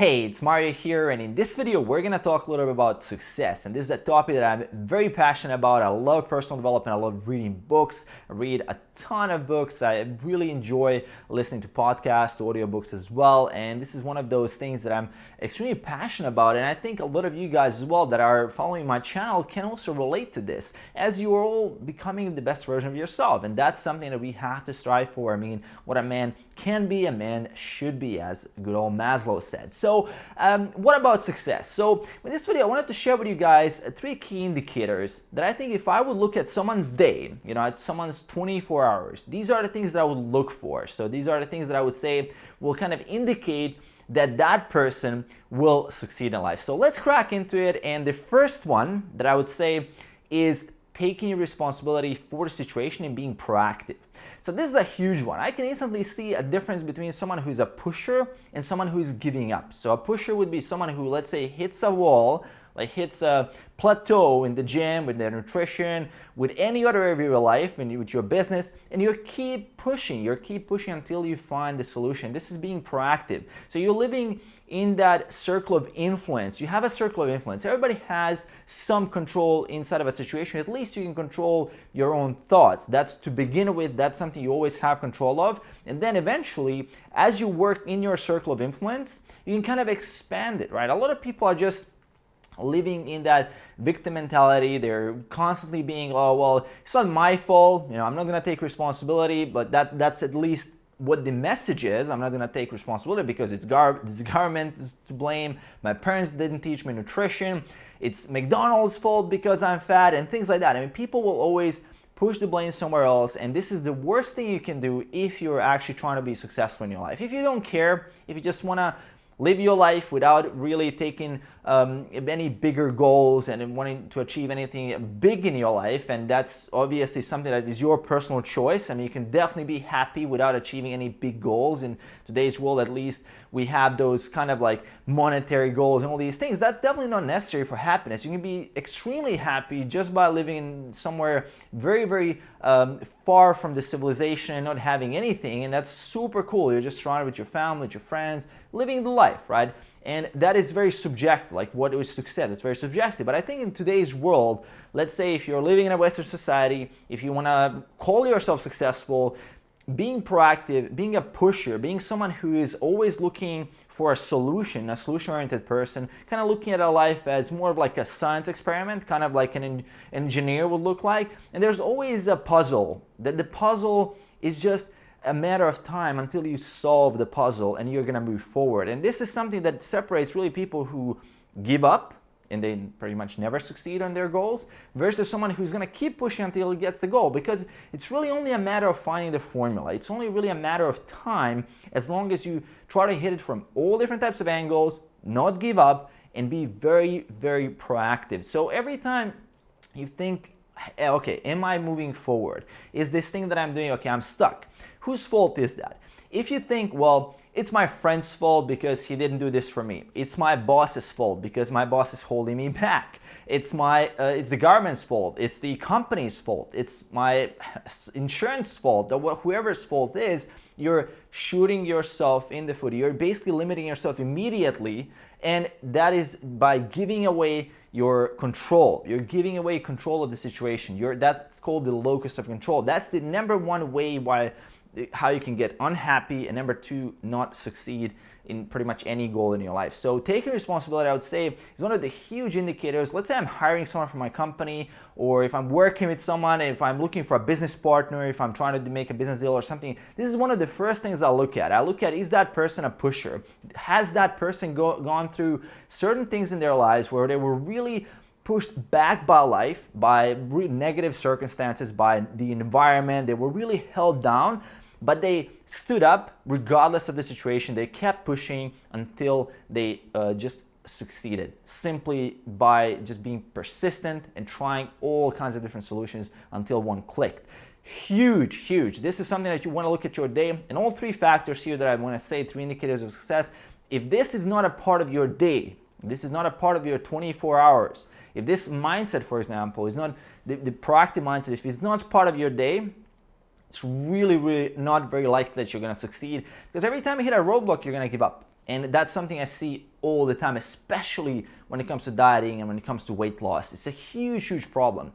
Hey, it's Mario here, and in this video we're going to talk a little bit about success. And this is a topic that I'm very passionate about. I love personal development. I love reading books. I read a ton of books. I really enjoy listening to podcasts, audiobooks as well. And this is one of those things that I'm extremely passionate about. And I think a lot of you guys as well that are following my channel can also relate to this, as you are all becoming the best version of yourself. And that's something that we have to strive for. I mean, what a man can be, a man should be, as good old Maslow said. So what about success? So in this video, I wanted to share with you guys 3 key indicators that I think if I would look at someone's day, at someone's 24 hours, these are the things that I would look for. So these are the things that I would say will kind of indicate that that person will succeed in life. So let's crack into it. And the first one that I would say is taking responsibility for the situation and being proactive. So this is a huge one. I can instantly see a difference between someone who's a pusher and someone who's giving up. So a pusher would be someone who, let's say, hits a wall, like hits a plateau in the gym, with their nutrition, with any other area of your life, and with your business, and you keep pushing until you find the solution. This is being proactive. So you're living in that circle of influence. You have a circle of influence. Everybody has some control inside of a situation. At least you can control your own thoughts. That's to begin with. That's something you always have control of. And then eventually, as you work in your circle of influence, you can kind of expand it, right? A lot of people are just living in that victim mentality. They're constantly being, oh, well, it's not my fault. I'm not going to take responsibility, but that's at least what the message is. I'm not going to take responsibility because it's government is to blame. My parents didn't teach me nutrition. It's McDonald's fault because I'm fat and things like that. I mean, people will always push the blame somewhere else, and this is the worst thing you can do if you're actually trying to be successful in your life. If you don't care, if you just want to live your life without really taking any bigger goals and wanting to achieve anything big in your life, and that's obviously something that is your personal choice. I mean, you can definitely be happy without achieving any big goals. In today's world, at least, we have those kind of like monetary goals and all these things. That's definitely not necessary for happiness. You can be extremely happy just by living in somewhere very, very far from the civilization and not having anything, and that's super cool. You're just surrounded with your family, with your friends, living the life, right? And that is very subjective, like what is success? It's very subjective. But I think in today's world, let's say if you're living in a Western society, if you want to call yourself successful, being proactive, being a pusher, being someone who is always looking for a solution-oriented person, kind of looking at a life as more of like a science experiment, kind of like an engineer would look like. And there's always a puzzle. That the puzzle is just a matter of time until you solve the puzzle and you're going to move forward. And this is something that separates really people who give up and they pretty much never succeed on their goals versus someone who's going to keep pushing until he gets the goal, because it's really only a matter of finding the formula. It's only really a matter of time, as long as you try to hit it from all different types of angles, not give up, and be very, very proactive. So every time you think, okay, am I moving forward? Is this thing that I'm doing, okay, I'm stuck. Whose fault is that? If you think, well, it's my friend's fault because he didn't do this for me. It's my boss's fault because my boss is holding me back. It's the government's fault. It's the company's fault. It's my insurance fault. Whoever's fault is, you're shooting yourself in the foot. You're basically limiting yourself immediately, and that is by giving away your control. You're giving away control of the situation. That's called the locus of control. That's the number one way how you can get unhappy, and number 2, not succeed in pretty much any goal in your life. So taking responsibility, I would say, is one of the huge indicators. Let's say I'm hiring someone for my company, or if I'm working with someone, if I'm looking for a business partner, if I'm trying to make a business deal or something, this is one of the first things I look at. Is that person a pusher? Has that person gone through certain things in their lives where they were really pushed back by life, by negative circumstances, by the environment? They were really held down, but they stood up regardless of the situation. They kept pushing until they just succeeded, simply by just being persistent and trying all kinds of different solutions until one clicked. Huge. This is something that you want to look at your day. And all 3 factors here that I want to say, 3 indicators of success. If this is not a part of your day, this is not a part of your 24 hours, if this mindset, for example, is not the proactive mindset, if it's not part of your day, it's really, really not very likely that you're going to succeed, because every time you hit a roadblock, you're going to give up. And that's something I see all the time, especially when it comes to dieting and when it comes to weight loss. It's a huge, huge problem.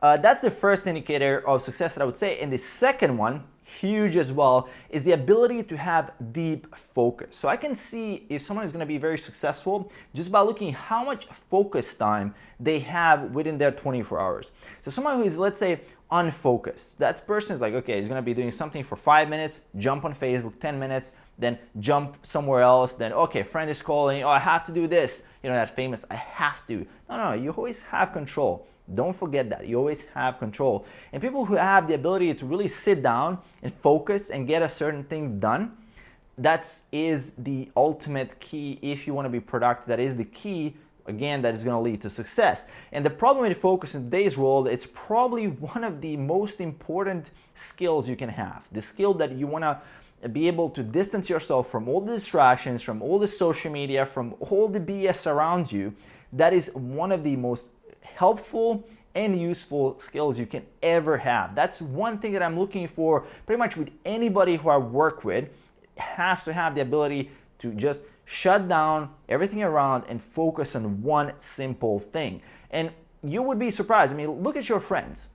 That's the first indicator of success that I would say. And the second one, huge as well, is the ability to have deep focus. So I can see if someone is going to be very successful just by looking how much focus time they have within their 24 hours. So someone who is, let's say, unfocused, that person is like, okay, he's going to be doing something for 5 minutes, jump on Facebook 10 minutes, then jump somewhere else, then okay, friend is calling, oh, I have to do this, you know, that famous I have to. No, you always have control. Don't forget that. You always have control. And people who have the ability to really sit down and focus and get a certain thing done, that is the ultimate key. If you want to be productive, that is the key, again, that is going to lead to success. And the problem with focus in today's world, it's probably one of the most important skills you can have. The skill that you want to be able to distance yourself from all the distractions, from all the social media, from all the BS around you. That is one of the most helpful and useful skills you can ever have. That's one thing that I'm looking for pretty much with anybody who I work with. Has to have the ability to just shut down everything around and focus on one simple thing. And you would be surprised. I mean, look at your friends.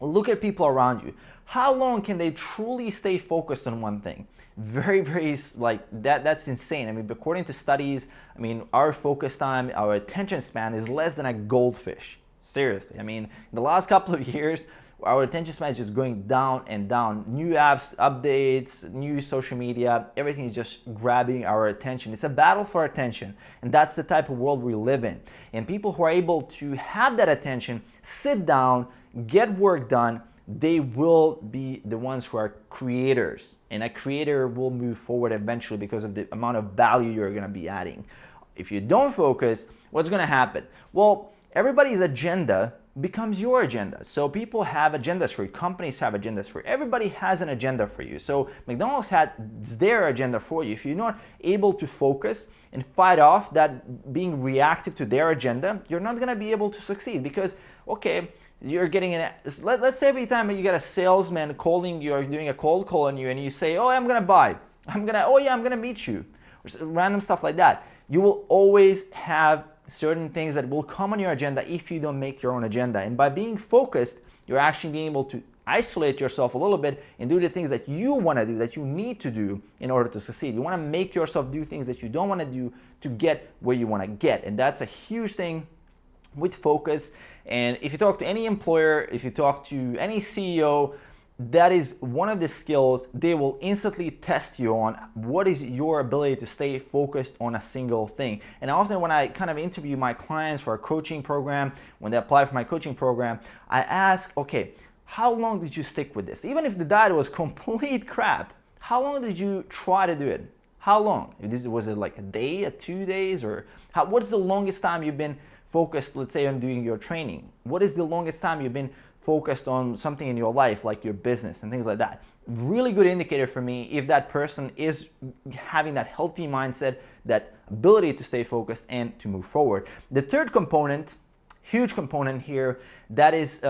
Look at people around you. How long can they truly stay focused on one thing? Very, like that's insane. I mean, according to studies, I mean, our focus time, our attention span is less than a goldfish. Seriously. I mean, in the last couple of years, our attention span is just going down and down. New apps, updates, new social media, everything is just grabbing our attention. It's a battle for attention, and that's the type of world we live in. And people who are able to have that attention, sit down, get work done, they will be the ones who are creators. And a creator will move forward eventually because of the amount of value you're going to be adding. If you don't focus, what's going to happen? Well, everybody's agenda becomes your agenda. So people have agendas for you, companies have agendas for you, everybody has an agenda for you. So McDonald's has their agenda for you. If you're not able to focus and fight off that being reactive to their agenda, you're not going to be able to succeed because, okay, you're getting let's say every time you get a salesman calling you or doing a cold call on you and you say, oh, I'm going to meet you, or random stuff like that. You will always have certain things that will come on your agenda if you don't make your own agenda. And by being focused, you're actually being able to isolate yourself a little bit and do the things that you want to do, that you need to do in order to succeed. You want to make yourself do things that you don't want to do to get where you want to get. And that's a huge thing with focus. And if you talk to any employer, if you talk to any CEO, that is one of the skills they will instantly test you on. What is your ability to stay focused on a single thing? And often when I kind of interview my clients for a coaching program, when they apply for my coaching program, I ask, okay, how long did you stick with this? Even if the diet was complete crap, how long did you try to do it? How long? Was it like a day, 2 days, or what is the longest time you've been focused, let's say, on doing your training? What is the longest time you've been focused on something in your life, like your business and things like that? Really good indicator for me if that person is having that healthy mindset, that ability to stay focused and to move forward. The third component, huge component here, that is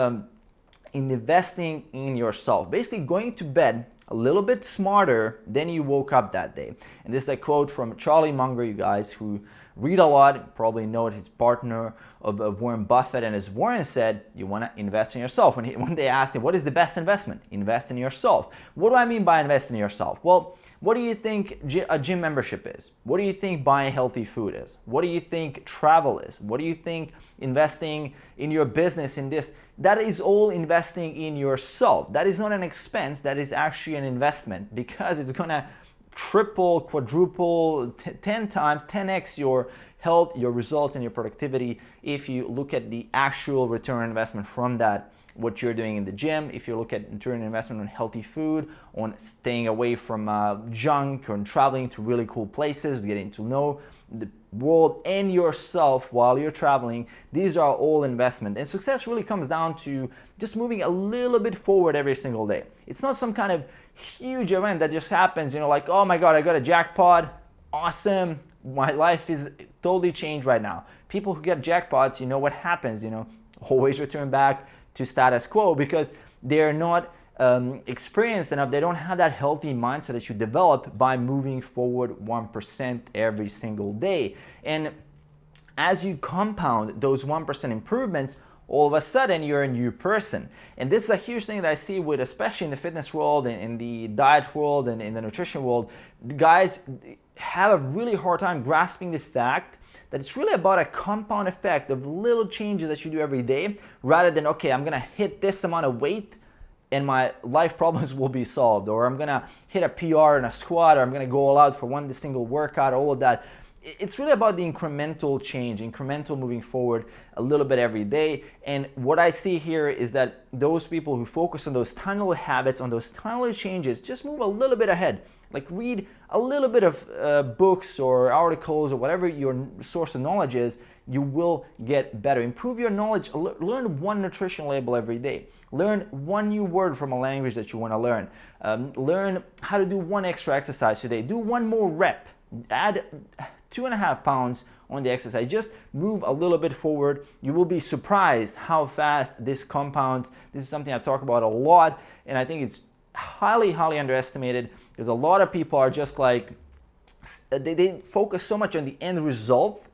investing in yourself. Basically going to bed a little bit smarter than you woke up that day. And this is a quote from Charlie Munger, you guys who read a lot, probably know his partner of Warren Buffett. And as Warren said, you want to invest in yourself. When they asked him, what is the best investment? Invest in yourself. What do I mean by invest in yourself? Well, what do you think a gym membership is? What do you think buying healthy food is? What do you think travel is? What do you think investing in your business, in this? That is all investing in yourself. That is not an expense. That is actually an investment because it's going to triple, quadruple, 10x your health, your results, and your productivity if you look at the actual return on investment from that, what you're doing in the gym. If you look at return on investment on healthy food, on staying away from junk, on traveling to really cool places, getting to know the world and yourself while you're traveling, these are all investment. And success really comes down to just moving a little bit forward every single day. It's not some kind of huge event that just happens, like, oh my God, I got a jackpot, awesome, my life is totally changed right now. People who get jackpots, you know what happens, always return back to status quo because they're not experienced enough, they don't have that healthy mindset that you develop by moving forward 1% every single day. And as you compound those 1% improvements, all of a sudden you're a new person. And this is a huge thing that I see with, especially in the fitness world and in the diet world and in the nutrition world. Guys have a really hard time grasping the fact that it's really about a compound effect of little changes that you do every day, rather than, okay, I'm gonna hit this amount of weight and my life problems will be solved, or I'm gonna hit a PR in a squat, or I'm gonna go all out for one single workout, all of that. It's really about the incremental change, incremental moving forward a little bit every day. And what I see here is that those people who focus on those tiny little habits, on those tiny little changes, just move a little bit ahead. Like read a little bit of books or articles or whatever your source of knowledge is, you will get better. Improve your knowledge, learn one nutrition label every day. Learn one new word from a language that you want to learn. Learn how to do one extra exercise today. Do one more rep. Add 2.5 pounds on the exercise. Just move a little bit forward. You will be surprised how fast this compounds. This is something I talk about a lot, and I think it's highly, highly underestimated, because a lot of people are just like, they focus so much on the end result.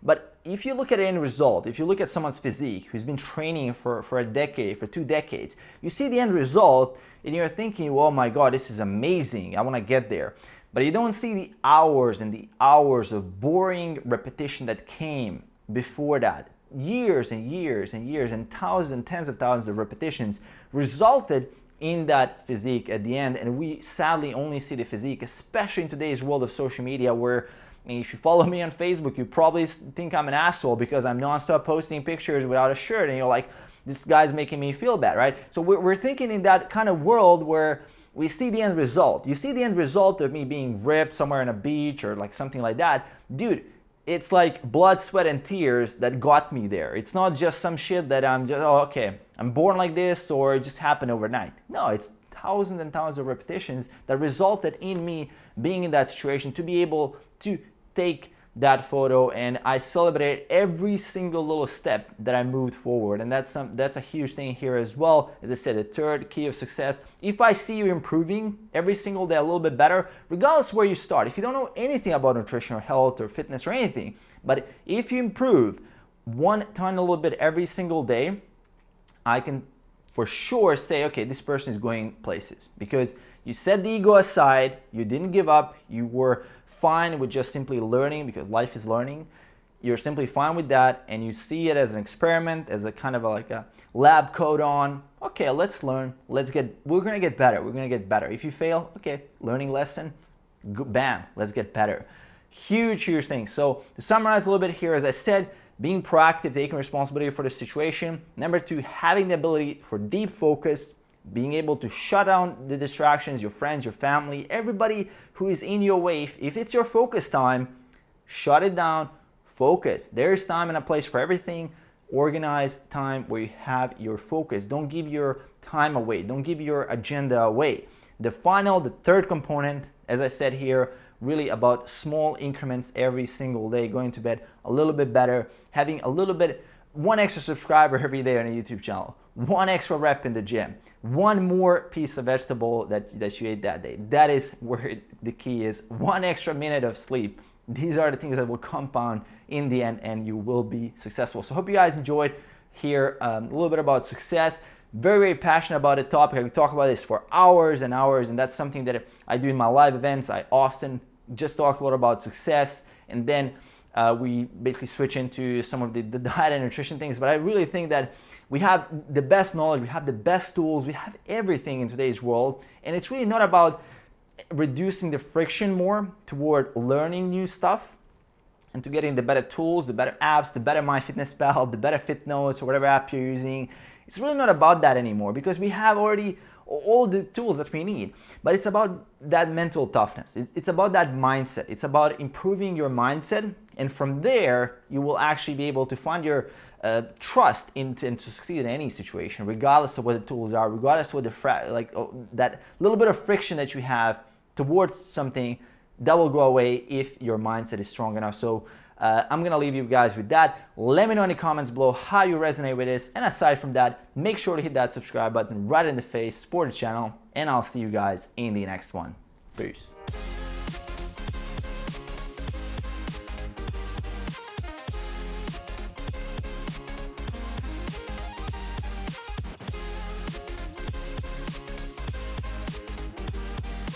But if you look at the end result, if you look at someone's physique who's been training for a decade, for 2 decades, you see the end result and you're thinking, oh my God, this is amazing, I want to get there. But you don't see the hours and the hours of boring repetition that came before that. Years and years and years and thousands, tens of thousands of repetitions resulted in that physique at the end. And we sadly only see the physique, especially in today's world of social media, where if you follow me on Facebook, you probably think I'm an asshole because I'm nonstop posting pictures without a shirt, and you're like, this guy's making me feel bad, right? So we're thinking in that kind of world where we see the end result. You see the end result of me being ripped somewhere on a beach or like something like that. Dude, it's like blood, sweat, and tears that got me there. It's not just some shit that I'm just, oh, okay, I'm born like this or it just happened overnight. No, it's thousands and thousands of repetitions that resulted in me being in that situation to be able to take that photo, and I celebrate every single little step that I moved forward. And that's a huge thing here as well. As I said, the third key of success, if I see you improving every single day a little bit better, regardless where you start, if you don't know anything about nutrition or health or fitness or anything, but if you improve one tiny little bit every single day, I can for sure say, okay, this person is going places, because you set the ego aside, you didn't give up, you were fine with just simply learning, because life is learning. You're simply fine with that, and you see it as an experiment, as a kind of like a lab coat on. Okay, let's learn. We're gonna get better. We're gonna get better. If you fail, okay, learning lesson, bam, let's get better. Huge, huge thing. So to summarize a little bit here, as I said, being proactive, taking responsibility for the situation. Number 2, having the ability for deep focus, being able to shut down the distractions, your friends, your family, everybody who is in your way. If it's your focus time, shut it down, focus. There's time and a place for everything. Organize time where you have your focus. Don't give your time away. Don't give your agenda away. The third component, as I said here, really about small increments every single day, going to bed a little bit better, having one extra subscriber every day on a YouTube channel, one extra rep in the gym, one more piece of vegetable that you ate that day. That is where the key is. One extra minute of sleep. These are the things that will compound in the end, and you will be successful. So I hope you guys enjoyed here a little bit about success. Very, very passionate about the topic. I can talk about this for hours and hours, and that's something that I do in my live events. I often just talk a lot about success, and then we basically switch into some of the diet and nutrition things. But I really think that we have the best knowledge, we have the best tools, we have everything in today's world, and it's really not about reducing the friction more toward learning new stuff and to getting the better tools, the better apps, the better MyFitnessPal, the better FitNotes, or whatever app you're using. It's really not about that anymore, because we have already all the tools that we need. But it's about that mental toughness. It's about that mindset. It's about improving your mindset, and from there you will actually be able to find your trust and to succeed in any situation, regardless of what the tools are, regardless of what that little bit of friction that you have towards something, that will go away if your mindset is strong enough. So I'm gonna leave you guys with that. Let me know in the comments below how you resonate with this, and aside from that, make sure to hit that subscribe button right in the face, support the channel, and I'll see you guys in the next one. Peace.